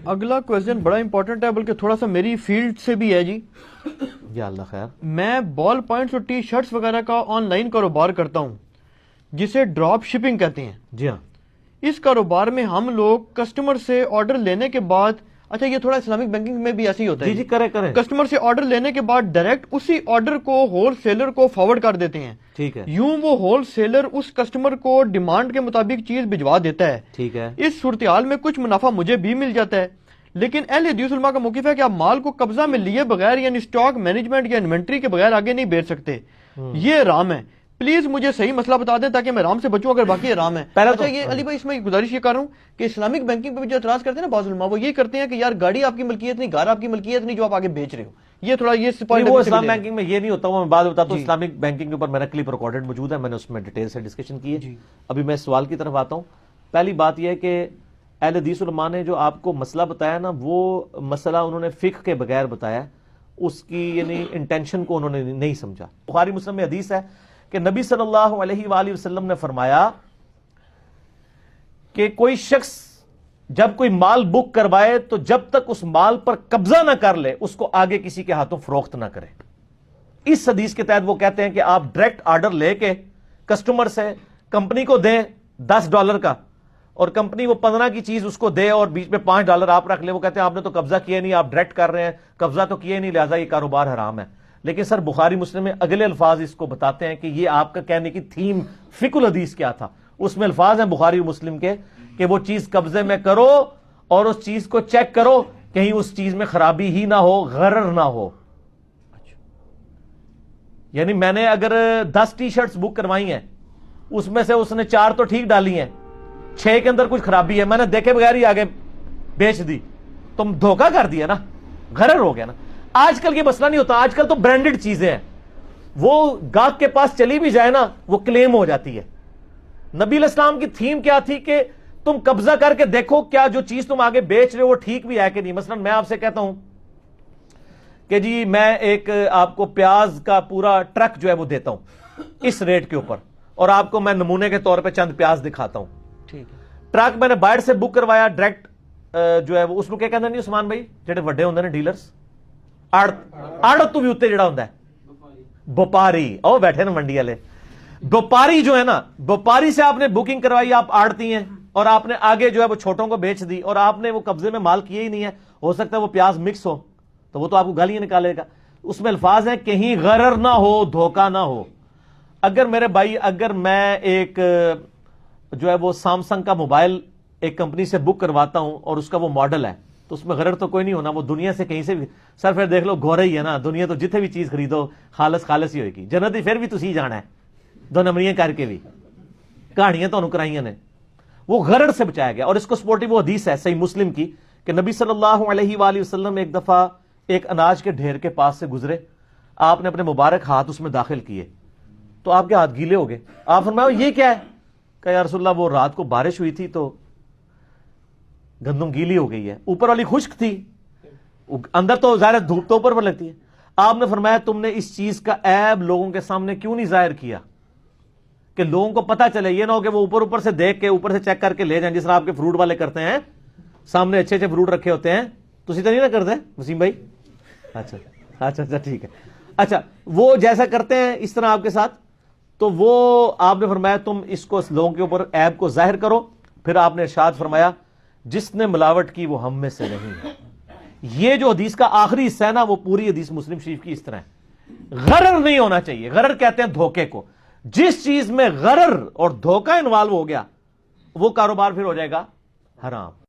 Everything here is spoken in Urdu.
اگلا کویسچن بڑا امپورٹنٹ ہے، بلکہ تھوڑا سا میری فیلڈ سے بھی ہے جی. یا اللہ خیر. میں بال پوائنٹس اور ٹی شرٹس وغیرہ کا آن لائن کاروبار کرتا ہوں جسے ڈراپ شپنگ کہتے ہیں. جی ہاں. اس کاروبار میں ہم لوگ کسٹمر سے آرڈر لینے کے بعد، اچھا یہ تھوڑا اسلامک بینکنگ میں بھی ایسے ہی ہوتا ہے. جی کریں. کسٹمر سے آرڈر لینے کے بعد ڈائریکٹ اسی آرڈر کو ہول سیلر کو فارورڈ کر دیتے ہیں. ٹھیک ہے. یوں وہ ہول سیلر اس کسٹمر کو ڈیمانڈ کے مطابق چیز بھجوا دیتا ہے. ٹھیک ہے. اس صورتحال میں کچھ منافع مجھے بھی مل جاتا ہے، لیکن اہل حدیث علماء کا موقف ہے کہ آپ مال کو قبضہ میں لیے بغیر یعنی اسٹاک مینجمنٹ یا انوینٹری کے بغیر آگے نہیں بیچ سکتے. یہ حرام ہے. پلیز مجھے صحیح مسئلہ بتا دیں تاکہ میں حرام سے بچوں اگر باقی حرام ہے. اچھا یہ علی بھائی اس میں گزارش یہ کر رہا ہوں کہ اسلامک بینکنگ پہ بھی جو اعتراض کرتے ہیں نا بعض علماء، وہ یہ کرتے ہیں کہ یار گاڑی آپ کی ملکیت نہیں، گھر آپ کی ملکیت نہیں جو آپ آگے بیچ رہے ہو. یہ تھوڑا یہ وہ اسلام بینکنگ میں یہ نہیں ہوتا. میں بات بتاتا ہوں. اسلامک بینکنگ کے اوپر میرا کلپ ریکارڈڈ موجود ہے، میں نے اس میں ڈیٹیل سے ڈسکشن کی ہے. ابھی میں سوال کی طرف آتا ہوں. پہلی بات یہ ہے کہ اہل حدیث علماء نے جو آپ کو مسئلہ بتایا نا، وہ مسئلہ انہوں نے فقہ کے بغیر بتایا، اس کی یعنی انٹینشن کو انہوں نے نہیں سمجھا. بخاری مسلم میں حدیث ہے کہ نبی صلی اللہ علیہ وآلہ وسلم نے فرمایا کہ کوئی شخص جب کوئی مال بک کروائے تو جب تک اس مال پر قبضہ نہ کر لے اس کو آگے کسی کے ہاتھوں فروخت نہ کرے. اس حدیث کے تحت وہ کہتے ہیں کہ آپ ڈائریکٹ آرڈر لے کے کسٹمر سے کمپنی کو دیں $10 کا، اور کمپنی وہ 15 کی چیز اس کو دے اور بیچ میں $5 آپ رکھ لیں. وہ کہتے ہیں آپ نے تو قبضہ کیا نہیں، آپ ڈائریکٹ کر رہے ہیں، قبضہ تو کیا نہیں، لہٰذا یہ کاروبار حرام ہے. لیکن سر بخاری مسلم میں اگلے الفاظ اس کو بتاتے ہیں کہ یہ آپ کا کہنے کی تھیم فقہ الحدیث کیا تھا. اس میں الفاظ ہیں بخاری مسلم کے کہ وہ چیز قبضے میں کرو اور اس چیز کو چیک کرو کہیں اس چیز میں خرابی ہی نہ ہو، غرر نہ ہو. یعنی میں نے اگر 10 ٹی شرٹس بک کروائی ہیں، اس میں سے اس نے 4 تو ٹھیک ڈالی ہیں، 6 کے اندر کچھ خرابی ہے، میں نے دیکھے بغیر ہی آگے بیچ دی، تم دھوکہ کر دیا نا، غرر ہو گیا نا. آج کل یہ مسئلہ نہیں ہوتا. آج کل تو برانڈڈ چیزیں ہیں، وہ گاہک کے پاس چلی بھی جائے نا وہ کلیم ہو جاتی ہے. نبی علیہ السلام کی تھیم کیا تھی کہ تم قبضہ کر کے دیکھو کیا جو چیز تم آگے بیچ رہے ہو وہ ٹھیک بھی ہے کہ نہیں. مثلا میں آپ سے کہتا ہوں کہ جی میں ایک آپ کو پیاز کا پورا ٹرک جو ہے وہ دیتا ہوں اس ریٹ کے اوپر، اور آپ کو میں نمونے کے طور پہ چند پیاز دکھاتا ہوں. ٹھیک ہے. ٹرک میں نے باہر سے بک کروایا ڈائریکٹ جو ہے وہ اس کو کیا کہتے ہیں نہیں عثمان بھائی جڑے وڈے ہوندے نے ڈیلرز، آڑت تو بھی اتنے جڑا ہوتا ہے بوپاری، او بیٹھے نا منڈی والے بوپاری جو ہے نا، بوپاری سے آپ نے بکنگ کروائی، آپ آڑتی ہیں اور آپ نے آگے جو ہے وہ چھوٹوں کو بیچ دی اور آپ نے وہ قبضے میں مال کیا ہی نہیں ہے. ہو سکتا ہے وہ پیاز مکس ہو تو وہ تو آپ کو گالیاں نکالے گا. اس میں الفاظ ہیں کہیں غرر نہ ہو، دھوکہ نہ ہو. اگر میرے بھائی اگر میں ایک جو ہے وہ سامسنگ کا موبائل ایک کمپنی سے بک کرواتا ہوں اور اس کا وہ ماڈل ہے تو اس میں غرر تو کوئی نہیں ہونا، وہ دنیا سے کہیں سے بھی. سر پھر دیکھ لو گورا ہی ہے نا، دنیا تو جتنے بھی چیز خریدو خالص ہی ہوئے گی. جنت پھر بھی تسی جانا ہے، دو نمبریاں کر کے بھی کہانیاں تو کرائیاں نے. وہ غرر سے بچایا گیا. اور اس کو سپورٹی وہ حدیث ہے صحیح مسلم کی کہ نبی صلی اللہ علیہ وآلہ وسلم ایک دفعہ ایک اناج کے ڈھیر کے پاس سے گزرے، آپ نے اپنے مبارک ہاتھ اس میں داخل کیے تو آپ کے ہاتھ گیلے ہو گئے. آپ فرمایا یہ کیا ہے؟ کہ یا رسول اللہ وہ رات کو بارش ہوئی تھی تو گندم گیلی ہو گئی ہے، اوپر والی خشک تھی، اندر تو ظاہر دھوپ تو اوپر پر لگتی ہے. آپ نے فرمایا تم نے اس چیز کا عیب لوگوں کے سامنے کیوں نہیں ظاہر کیا کہ لوگوں کو پتا چلے. یہ نہ ہو کہ وہ اوپر سے دیکھ کے اوپر سے چیک کر کے لے جائیں جس طرح آپ کے فروٹ والے کرتے ہیں، سامنے اچھے فروٹ رکھے ہوتے ہیں. تسی تو نہیں نہ کرتے وسیم بھائی؟ اچھا ٹھیک ہے. اچھا وہ جیسا کرتے ہیں اس طرح آپ کے ساتھ، تو وہ آپ نے فرمایا تم اس کو لوگوں کے اوپر عیب کو ظاہر کرو. پھر آپ نے ارشاد فرمایا جس نے ملاوٹ کی وہ ہم میں سے نہیں ہے. یہ جو حدیث کا آخری حصہ ہے نا وہ پوری حدیث مسلم شریف کی اس طرح ہے. غرر نہیں ہونا چاہیے. غرر کہتے ہیں دھوکے کو. جس چیز میں غرر اور دھوکہ انوالو ہو گیا وہ کاروبار پھر ہو جائے گا حرام.